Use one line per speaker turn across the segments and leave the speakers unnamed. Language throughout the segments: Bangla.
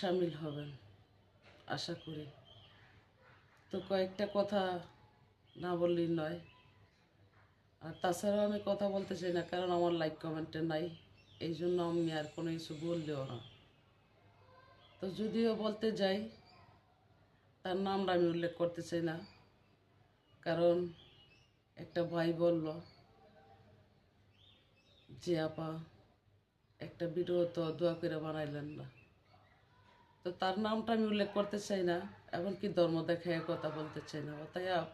সামিল হবেন আশা করি। তো কয়েকটা কথা না বললেই নয়। আর তাছাড়াও আমি কথা বলতে চাই না, কারণ আমার লাইক কমেন্টে নাই, এই জন্য আমি আর কোনো কিছু বললেও না। তো যদিও বলতে যাই, তার নামটা আমি উল্লেখ করতে চাই না, কারণ একটা ভাই বলল যে আপা একটা ভিডিও তো দোয়া করে বানাইলেন না। তো তার নামটা আমি উল্লেখ করতে চাই না, এমনকি ধর্ম দেখায় কথা বলতে চাই না। অতএব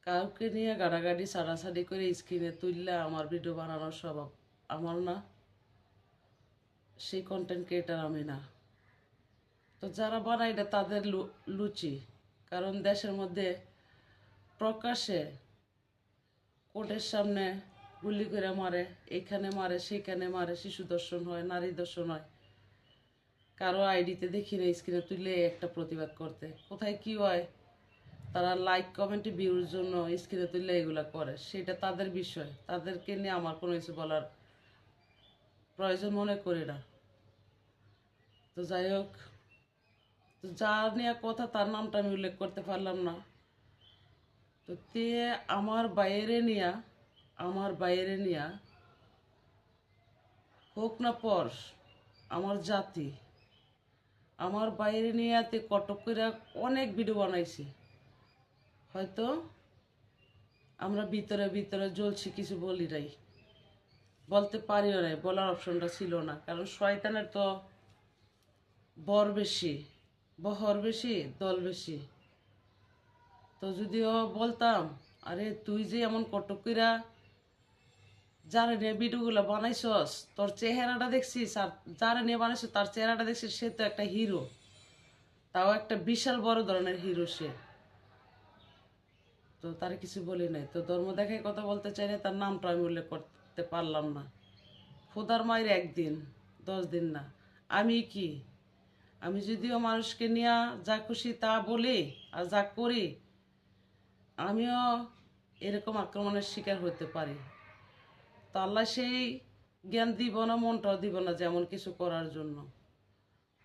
কাউকে নিয়ে গাড়াগাড়ি সাড়াসাড়ি করে স্ক্রিনে তুললে আমার ভিডিও বানানোর স্বভাব আমার না, সেই কন্টেন্ট ক্রিয়েটার আমি না। তো যারা বানায় এটা তাদের লুচি, কারণ দেশের মধ্যে প্রকাশ্যে কোর্টের সামনে গুলি করে মারে, এইখানে মারে সেইখানে মারে, শিশু দর্শন হয়, নারী দর্শন হয়। কারো আইডিতে দেখি না স্ক্রিনে তুললে একটা প্রতিবাদ করতে, কোথায় কি হয় তারা লাইক কমেন্টে ভিউর জন্য স্ক্রিনে তুললে এগুলো করে, সেটা তাদের বিষয়, তাদেরকে নিয়ে আমার কোনো কিছু বলার প্রয়োজন মনে করি না। তো যাই হোক, তো যার নিয়ে কথা তার নামটা আমি উল্লেখ করতে পারলাম না। তো তে আমার বাইরে নিয়া হোক না পর আমার জাতি, আমার বাইরে নিয়ে তে কটক করে অনেক ভিডিও বানাইছি। হয়তো আমরা ভিতরে ভিতরে জ্বলছি, কিছু বলি নাই, বলতে পারিও নাই, বলার অপশনটা ছিল না, কারণ শয়তানের তো বর বেশি, বহর বেশি, দল বেশি। তো যদিও বলতাম, আরে তুই যে এমন কটক কইরা যারা নিয়ে ভিডিওগুলো বানাইছস, তোর চেহারাটা দেখছিস, আর যারা নিয়ে বানাইছো তার চেহারাটা দেখছিস, সে তো একটা হিরো, তাও একটা বিশাল বড় ধরনের হিরো সে। তো তার কিছু বলি নাই। তো ধর্ম দেখায় কথা বলতে চাই না, তার নামটা আমি উল্লেখ করতে পারলাম না। খোদার মায়ের একদিন 10 দিন না। আমি কি, আমি যদিও মানুষকে নিয়ে যা খুশি তা বলি আর যা করি, আমিও এরকম আক্রমণের শিকার হতে পারি। তো আল্লাহ সেই জ্ঞান দিব না, মনটাও দিব না যেমন কিছু করার জন্য।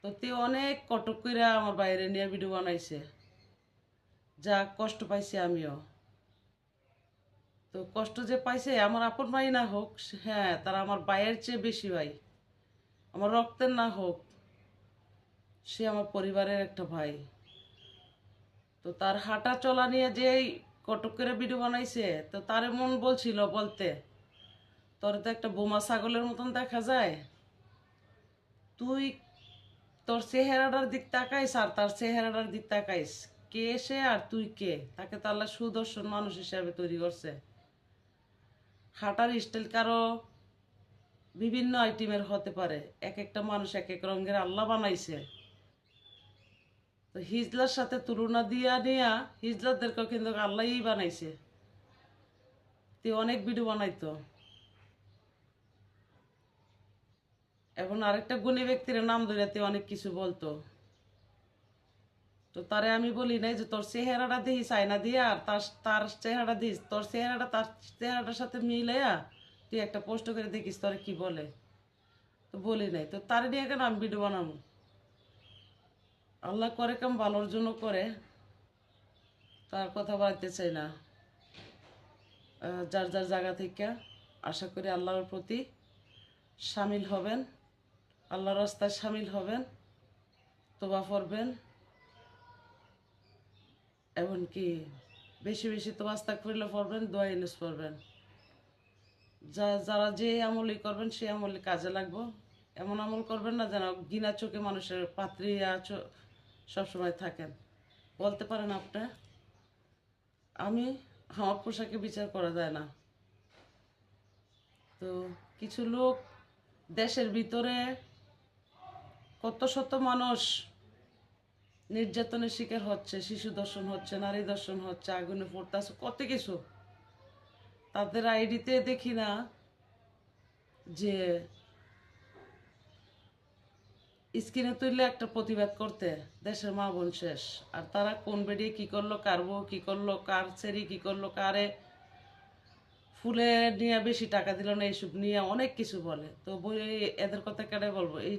তো তে অনেক কটক কইরা আমার বাইরে নিয়ে ভিডিও বানাইছে, যা কষ্ট পাইছি আমিও। তো কষ্ট যে পাইছে আমার আপন ভাই না হোক, হ্যাঁ তারা আমার ভাইয়ের চেয়ে বেশি ভাই, আমার রক্তের না হোক, সে আমার পরিবারের একটা ভাই। তো তার হাঁটা চলা নিয়ে যেই কটক করে ভিডিও বানাইছে, তো তার মন বলছিল বলতে, তোর তো একটা বোমা ছাগলের মতন দেখা যায়, তুই তোর চেহারাটার দিক তাকাইস আর তার চেহারাটার দিক তাকাইস, কে সে আর তুই কে? তাকে তো আল্লাহ সুদর্শন মানুষ হিসাবে তৈরি করছে। হাঁটার স্টাইল কারো বিভিন্ন আইটেমের হতে পারে, এক একটা মানুষ এক এক রঙের আল্লাহ বানাইছে। তো হিজলার সাথে তুলনা দিয়া নিয়া হিজলাদেরকেও কিন্তু আল্লাহই বানাইছে। তুই অনেক ভিডিও বানাইতো। এখন আরেকটা গুণী ব্যক্তির নাম ধরে অনেক কিছু বলতো। তো তারে আমি বলি নাই যে তোর চেহারাটা দিস আয়না দিয়া, আর তার তার চেহারাটা দিস, তোর চেহারাটা তার চেহারাটার সাথে মিলাইয়া তুই একটা পোস্ট করে দেখিস তোরে কি বলে। তো বলি নাই, তো তার নিয়ে কেন আমি ভিডিও বানাবো? আল্লাহ করে কাম ভালোর জন্য করে, তার কথা বলতে চাই না। যার যার জায়গা থেকে আশা করি আল্লাহর প্রতি সামিল হবেন, আল্লাহর রাস্তায় সামিল হবেন, তোবা পড়বেন, এমনকি বেশি বেশি তো আস্তাগফিরুল্লাহ পড়বেন, দোয়া ইউনুস পড়বেন। যারা যে আমলই করবেন সেই আমলে কাজে লাগবো। এমন আমল করবেন না যেন গিনা চোখে মানুষের পাত্রিয়া সবসময় থাকেন। বলতে পারেন আপনি, আমি আমার পোশাকে বিচার করা যায় না। তো কিছু লোক দেশের ভিতরে কত শত মানুষ নির্যাতনের শিকার হচ্ছে, শিশু দর্শন হচ্ছে, নারী দর্শন হচ্ছে, আগুনে পড়তেছে, কত কিছু। তাদের আইডিতে দেখি না যে স্ক্রিনে তুললে একটা প্রতিবাদ করতে, দেশের মা বোন শেষ। আর তারা কোন বেরিয়ে কি করলো, কার বউ কি করলো, কার ছেড়ি কি করলো, কারে ফুলে নিয়ে বেশি টাকা দিল না, এইসব নিয়ে অনেক কিছু বলে। তো বই এদের কথা কেটে বলবো, এই